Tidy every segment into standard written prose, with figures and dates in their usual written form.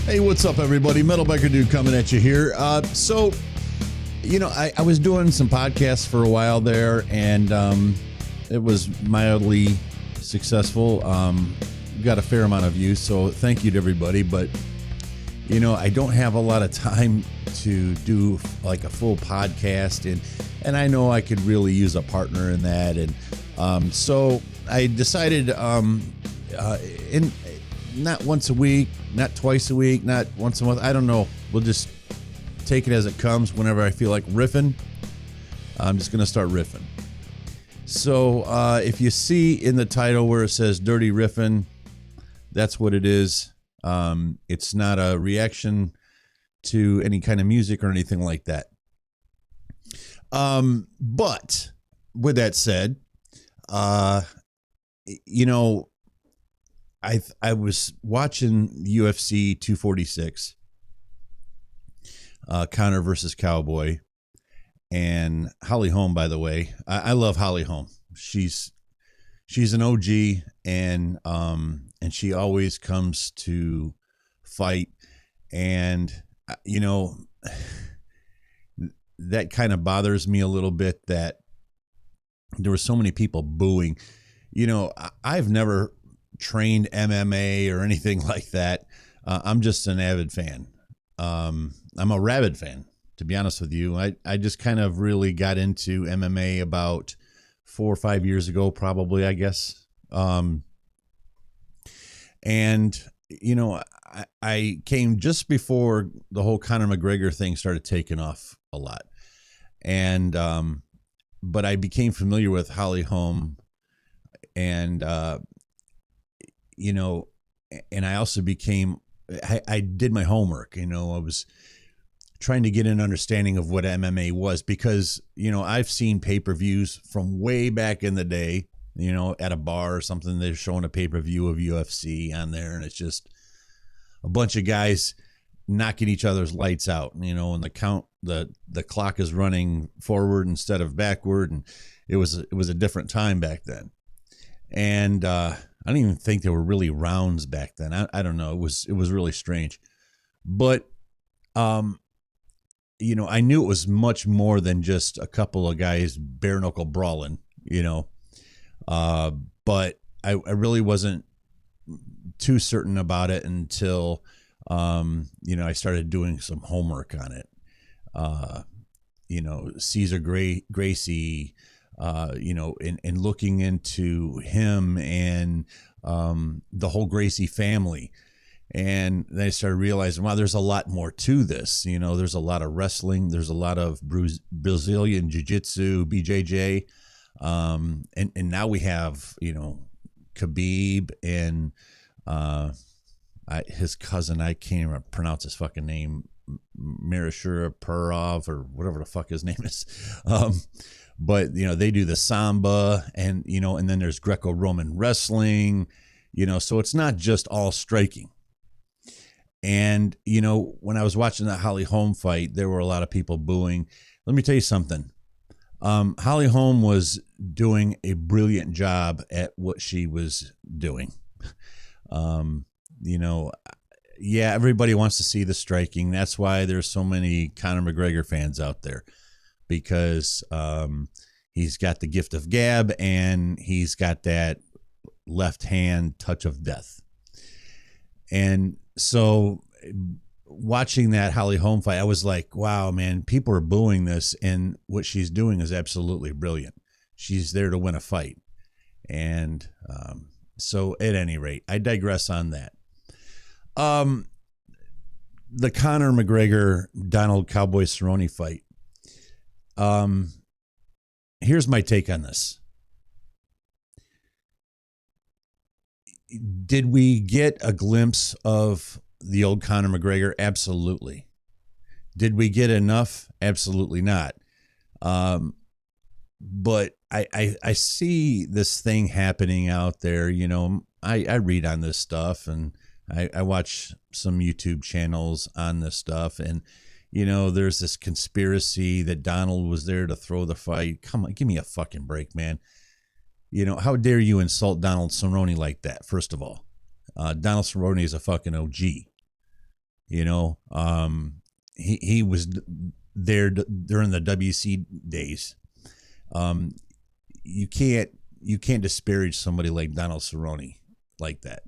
Hey, what's up, everybody? Metal Biker Dude coming at you here. So, I was doing some podcasts for a while there, and it was mildly successful. Got a fair amount of views, so thank you to everybody. But, I don't have a lot of time to do like a full podcast, and I know I could really use a partner in that. And so I decided in not once a week, not twice a week, not once a month. I don't know. We'll just take it as it comes. Whenever I feel like riffing, I'm just going to start riffing. So if you see in the title where it says Dirty Riffin, that's what it is. It's not a reaction to any kind of music or anything like that. But with that said, I was watching UFC 246, Conor versus Cowboy, and Holly Holm. By the way, I love Holly Holm. She's an OG, and she always comes to fight, and that kind of bothers me a little bit that there were so many people booing. I've never trained MMA or anything like that. I'm just an avid fan. I'm a rabid fan, to be honest with you. I just kind of really got into MMA about 4 or 5 years ago, probably, I guess. I came just before the whole Conor McGregor thing started taking off a lot. And, but I became familiar with Holly Holm, and, and I also I did my homework. I was trying to get an understanding of what MMA was, because, I've seen pay-per-views from way back in the day, at a bar or something. They're showing a pay-per-view of UFC on there, and it's just a bunch of guys knocking each other's lights out, and the clock is running forward instead of backward. And it was a different time back then. And, I don't even think there were really rounds back then. I don't know. It was really strange. But, I knew it was much more than just a couple of guys bare knuckle brawling, but I really wasn't too certain about it until, I started doing some homework on it. Cesar Gracie, and looking into him and the whole Gracie family. And then I started realizing, wow, there's a lot more to this. There's a lot of wrestling. There's a lot of Brazilian Jiu-Jitsu, BJJ. And now we have, Khabib and his cousin, I can't even pronounce his fucking name, Marashura Perov, or whatever the fuck his name is. But, they do the Samba, and, and then there's Greco-Roman wrestling, so it's not just all striking. And, when I was watching that Holly Holm fight, there were a lot of people booing. Let me tell you something. Holly Holm was doing a brilliant job at what she was doing. Yeah, everybody wants to see the striking. That's why there's so many Conor McGregor fans out there, because he's got the gift of gab, and he's got that left hand touch of death. And so watching that Holly Holm fight, I was like, wow, man, people are booing this, and what she's doing is absolutely brilliant. She's there to win a fight. And so at any rate, I digress on that. The Conor McGregor Donald Cowboy Cerrone fight. Here's my take on this. Did we get a glimpse of the old Conor McGregor? Absolutely. Did we get enough? Absolutely not. But I see this thing happening out there. I read on this stuff, and I watch some YouTube channels on this stuff, and there's this conspiracy that Donald was there to throw the fight. Come on, give me a fucking break, man. How dare you insult Donald Cerrone like that? First of all, Donald Cerrone is a fucking OG. He was there during the WC days. You can't disparage somebody like Donald Cerrone like that.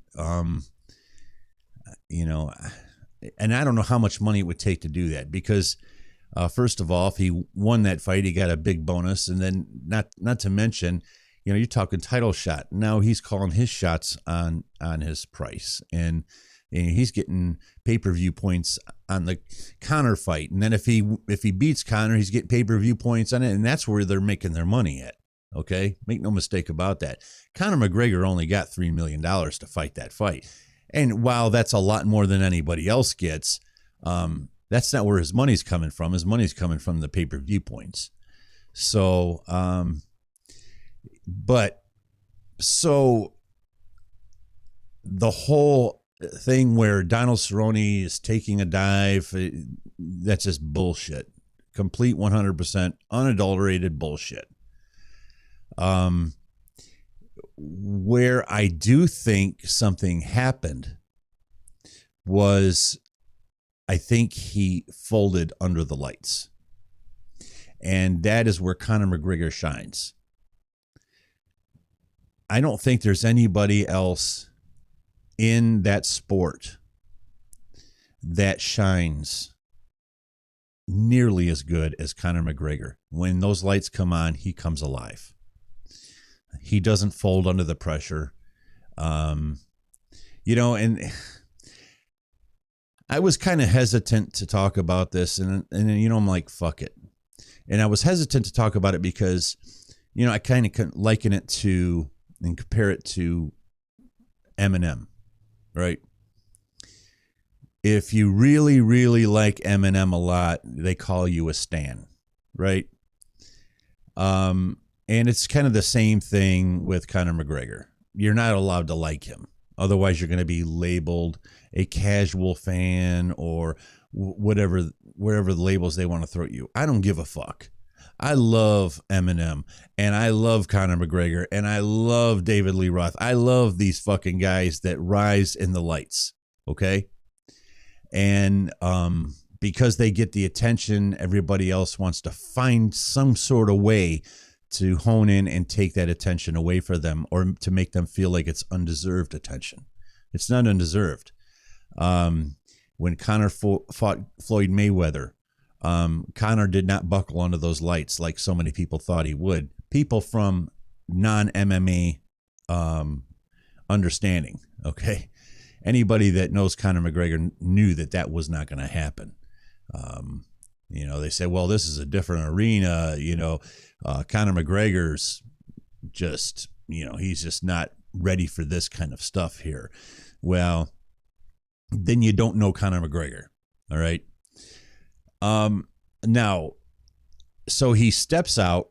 And I don't know how much money it would take to do that, because first of all, if he won that fight, he got a big bonus, and then not to mention, you're talking title shot. Now he's calling his shots on his price, and he's getting pay-per-view points on the Conor fight, and then if he beats Conor, he's getting pay-per-view points on it, and that's where they're making their money at. Okay, make no mistake about that. Conor McGregor only got $3 million to fight that fight. And while that's a lot more than anybody else gets, that's not where his money's coming from. His money's coming from the pay-per-view points. So the whole thing where Donald Cerrone is taking a dive, that's just bullshit. Complete 100% unadulterated bullshit. Where I do think something happened was, I think he folded under the lights. And that is where Conor McGregor shines. I don't think there's anybody else in that sport that shines nearly as good as Conor McGregor. When those lights come on, he comes alive. He doesn't fold under the pressure. And I was kind of hesitant to talk about this, and I'm like, fuck it. And I was hesitant to talk about it because, I kind of liken it to and compare it to Eminem, right? If you really, really like Eminem a lot, they call you a stan, right? And it's kind of the same thing with Conor McGregor. You're not allowed to like him. Otherwise, you're going to be labeled a casual fan or whatever the labels they want to throw at you. I don't give a fuck. I love Eminem, and I love Conor McGregor, and I love David Lee Roth. I love these fucking guys that rise in the lights, okay? And because they get the attention, everybody else wants to find some sort of way to hone in and take that attention away from them, or to make them feel like it's undeserved attention. It's not undeserved. When Conor fought Floyd Mayweather, Conor did not buckle under those lights like so many people thought he would. People from non-MMA understanding, okay? Anybody that knows Conor McGregor knew that was not going to happen. They say, well, this is a different arena. Conor McGregor's just, he's just not ready for this kind of stuff here. Well, then you don't know Conor McGregor. All right. Now, so he steps out,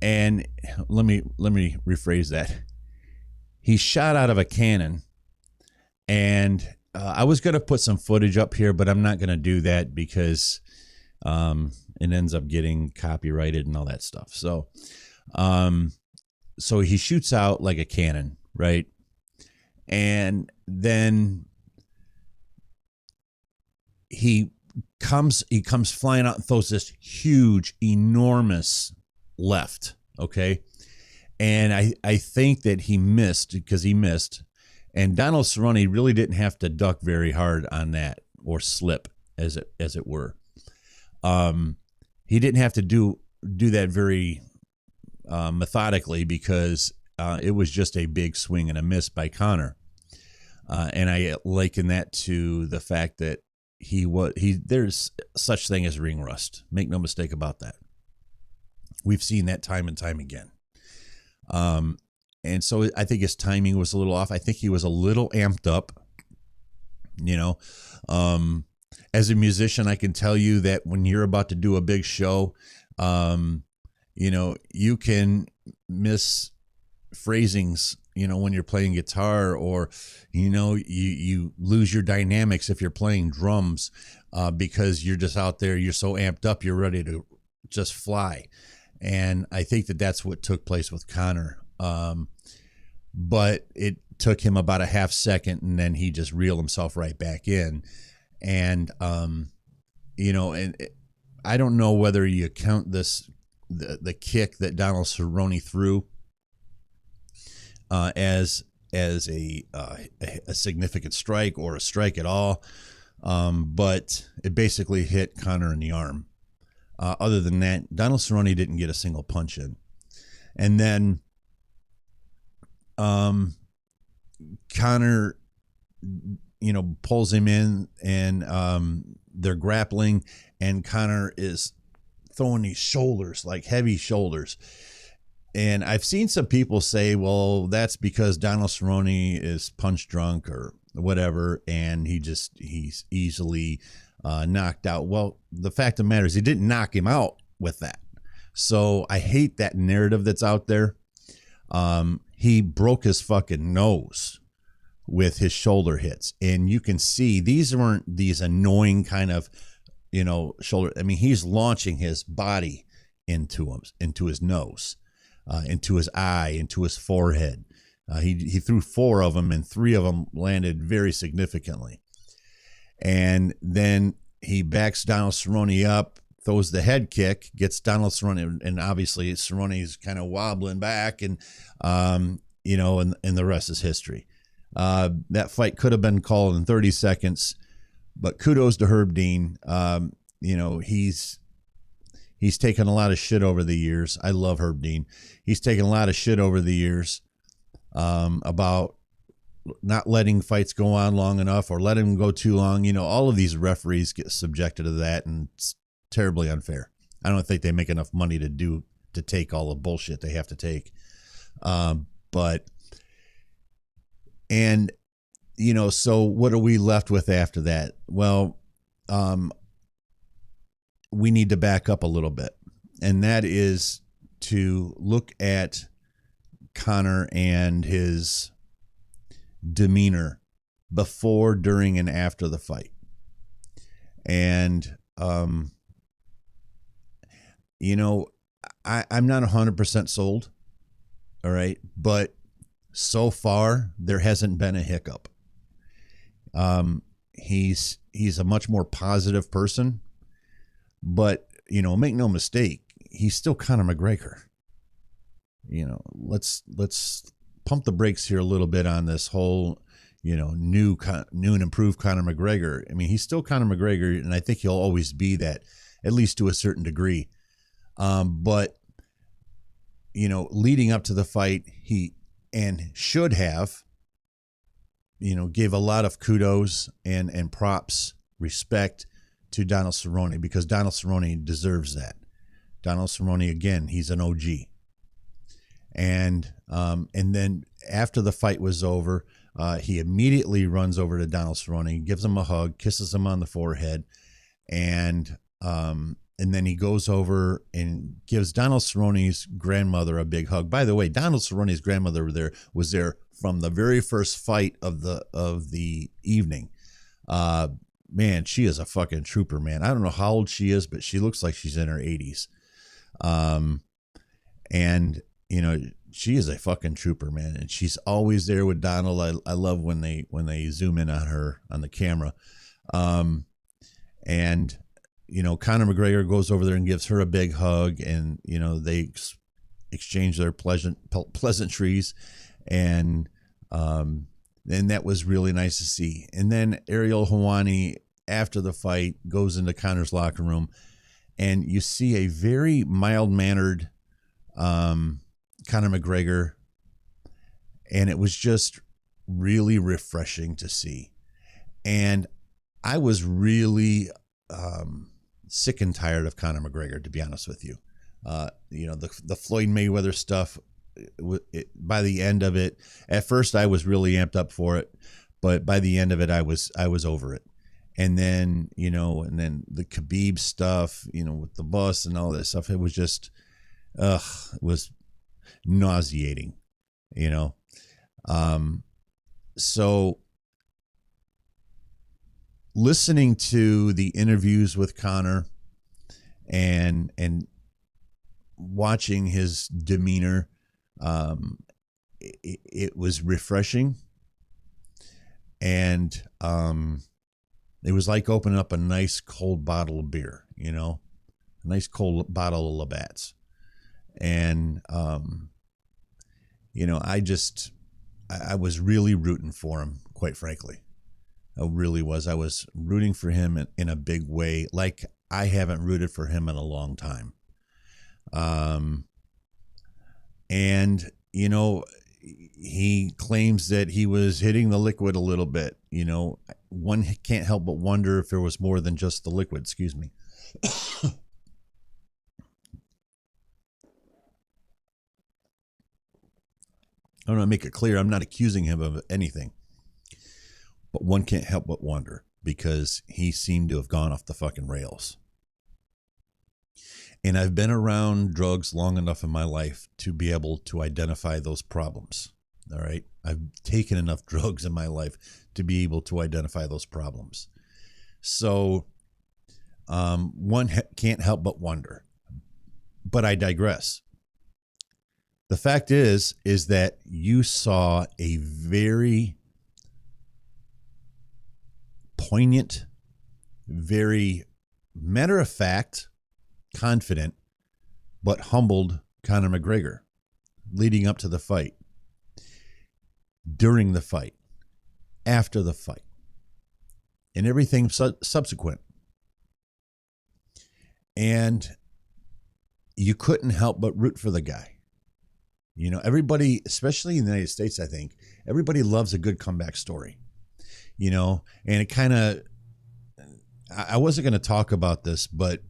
and let me rephrase that. He's shot out of a cannon, and I was going to put some footage up here, but I'm not going to do that because it ends up getting copyrighted and all that stuff. So, so he shoots out like a cannon, right? And then he comes flying out and throws this huge, enormous left, okay? And I think that he missed, because he missed. And Donald Cerrone really didn't have to duck very hard on that, or slip, as it were. He didn't have to do that very methodically, because it was just a big swing and a miss by Conor. And I liken that to the fact that there's such thing as ring rust. Make no mistake about that. We've seen that time and time again. And so I think his timing was a little off. I think he was a little amped up. As a musician, I can tell you that when you're about to do a big show, you can miss phrasings, when you're playing guitar, or, you lose your dynamics if you're playing drums, because you're just out there, you're so amped up, you're ready to just fly. And I think that that's what took place with Conor. But took him about a half second, and then he just reeled himself right back in. And I don't know whether you count this the kick that Donald Cerrone threw as a significant strike or a strike at all, but it basically hit Conor in the arm. Other than that, Donald Cerrone didn't get a single punch in. And then Conor, pulls him in, and they're grappling, and Conor is throwing these shoulders, like heavy shoulders. And I've seen some people say, well, that's because Donald Cerrone is punch drunk or whatever, and he's easily knocked out. Well, the fact of the matter is he didn't knock him out with that. So I hate that narrative that's out there. He broke his fucking nose with his shoulder hits. And you can see these weren't these annoying kind of, shoulder. I mean, he's launching his body into him, into his nose, into his eye, into his forehead. He threw 4 of them, and 3 of them landed very significantly. And then he backs Donald Cerrone up, throws the head kick, gets Donald Cerrone, and obviously Cerrone's kind of wobbling back, and and the rest is history. That fight could have been called in 30 seconds, but kudos to Herb Dean. He's taken a lot of shit over the years. I love Herb Dean. He's taken a lot of shit over the years about not letting fights go on long enough or letting them go too long. All of these referees get subjected to that, and it's terribly unfair. I don't think they make enough money to take all the bullshit they have to take. So what are we left with after that? Well, we need to back up a little bit, and that is to look at Conor and his demeanor before, during, and after the fight. And, I'm not 100% sold. All right. But so far there hasn't been a hiccup. He's a much more positive person, but make no mistake, he's still Conor McGregor. Let's pump the brakes here a little bit on this whole, new and improved Conor McGregor. I mean, he's still Conor McGregor, and I think he'll always be that, at least to a certain degree. But leading up to the fight, he should have, gave a lot of kudos and props, respect to Donald Cerrone, because Donald Cerrone deserves that. Donald Cerrone, again, he's an OG. And then after the fight was over, he immediately runs over to Donald Cerrone, gives him a hug, kisses him on the forehead, and then he goes over and gives Donald Cerrone's grandmother a big hug. By the way, Donald Cerrone's grandmother was there from the very first fight of the evening. Man, she is a fucking trooper, man. I don't know how old she is, but she looks like she's in her 80s. And she is a fucking trooper, man, and she's always there with Donald. I love when they zoom in on her on the camera. And Conor McGregor goes over there and gives her a big hug, and they exchange their pleasantries, and that was really nice to see. And then Ariel Helwani, after the fight, goes into Conor's locker room, and you see a very mild-mannered Conor McGregor, and it was just really refreshing to see. And I was really sick and tired of Conor McGregor, to be honest with you. The Floyd Mayweather stuff, by the end of it, at first I was really amped up for it, but by the end of it, I was over it. And then, the Khabib stuff, with the bus and all that stuff, it was just, it was nauseating, So listening to the interviews with Conor and watching his demeanor, it was refreshing. And it was like opening up a nice cold bottle of beer, you know, a nice cold bottle of Labatt's. And, you know, I was really rooting for him, quite frankly. I really was. I was rooting for him in a big way, like I haven't rooted for him in a long time. And, you know, he claims that he was hitting the liquid a little bit. You know, one can't help but wonder if there was more than just the liquid. Excuse me. I want to make it clear I'm not accusing him of anything, but one can't help but wonder because he seemed to have gone off the fucking rails. And I've been around drugs long enough in my life to be able to identify those problems. All right. I've taken enough drugs in my life to be able to identify those problems. So one can't help but wonder. But I digress. The fact is that you saw a very poignant, very matter of fact, confident, but humbled Conor McGregor leading up to the fight, during the fight, after the fight, and everything subsequent. And you couldn't help but root for the guy. You know, everybody, especially in the United States, I think, everybody loves a good comeback story. You know, and it kind of, I wasn't going to talk about this, but,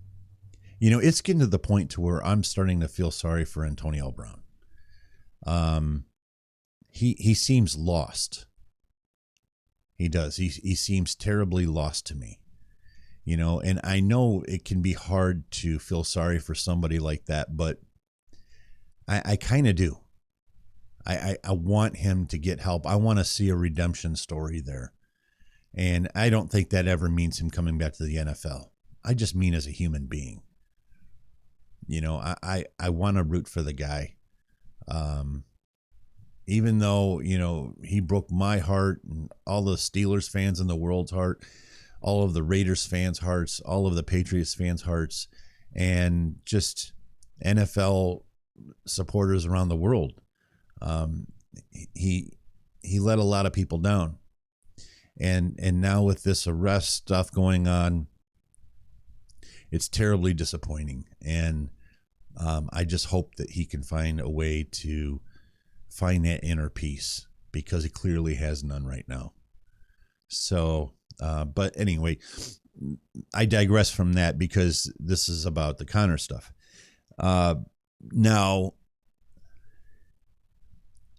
you know, it's getting to the point to where I'm starting to feel sorry for Antonio Brown. He seems lost. He does. He seems terribly lost to me. You know, and I know it can be hard to feel sorry for somebody like that, but I kind of do. I want him to get help. I want to see a redemption story there. And I don't think that ever means him coming back to the NFL. I just mean as a human being. You know, I want to root for the guy. Even though, you know, he broke my heart and all the Steelers fans in the world's heart, all of the Raiders fans' hearts, all of the Patriots fans' hearts, and just NFL supporters around the world. He let a lot of people down. And now with this arrest stuff going on, it's terribly disappointing. And I just hope that he can find a way to find that inner peace, because he clearly has none right now. So, but anyway, I digress from that because this is about the Conor stuff. Now,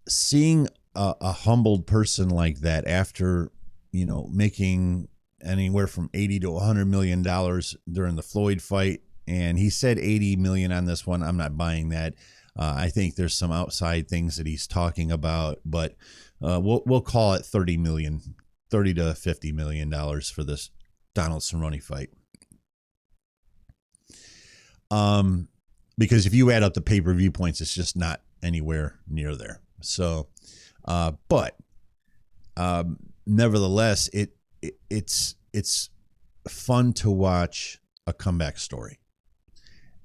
seeing a humbled person like that after, you know, making anywhere from $80 to $100 million during the Floyd fight, and he said 80 million on this one. I'm not buying that. I think there's some outside things that he's talking about, but we'll call it 30 to $50 million for this Donald Cerrone fight. Because if you add up the pay-per-view points, it's just not anywhere near there. So, but nevertheless, it's fun to watch a comeback story,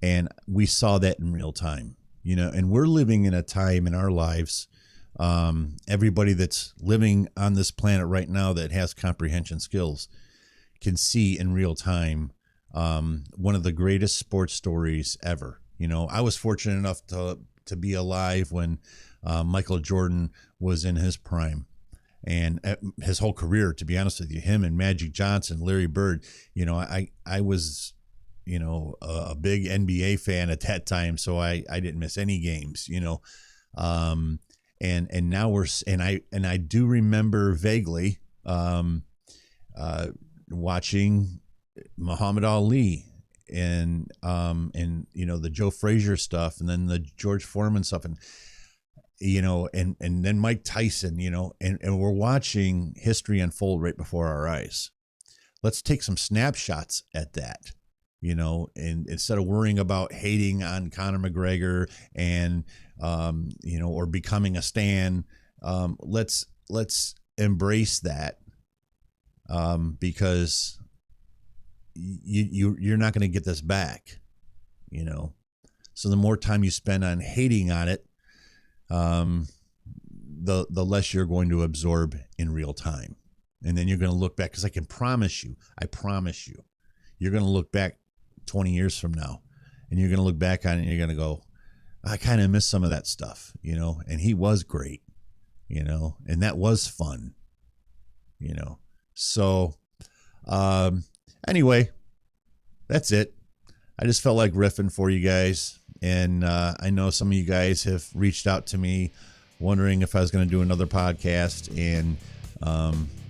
and we saw that in real time. You know, and we're living in a time in our lives. Everybody that's living on this planet right now that has comprehension skills can see in real time one of the greatest sports stories ever. You know, I was fortunate enough to be alive when Michael Jordan was in his prime, and his whole career, to be honest with you, him and Magic Johnson, Larry Bird. You know, I was, you know, a big NBA fan at that time, so I didn't miss any games. You know, and now I do remember vaguely watching Muhammad Ali and you know, the Joe Frazier stuff, and then the George Foreman stuff, and you know, and then Mike Tyson, you know, and we're watching history unfold right before our eyes. Let's take some snapshots at that, you know, and instead of worrying about hating on Conor McGregor and you know, or becoming a stan, let's embrace that because you're not going to get this back, you know. So the more time you spend on hating on it, the less you're going to absorb in real time. And then you're going to look back, because I promise you, you're going to look back 20 years from now, and you're going to look back on it and you're going to go, I kind of miss some of that stuff, you know, and he was great, you know, and that was fun, you know. So anyway, that's it. I just felt like riffing for you guys. And I know some of you guys have reached out to me wondering if I was going to do another podcast. And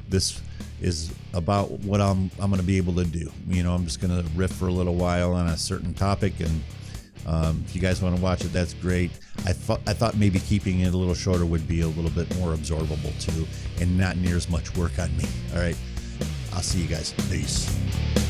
this is about what I'm going to be able to do. You know, I'm just going to riff for a little while on a certain topic. And if you guys want to watch it, that's great. I thought maybe keeping it a little shorter would be a little bit more absorbable too, and not near as much work on me. All right. I'll see you guys. Peace.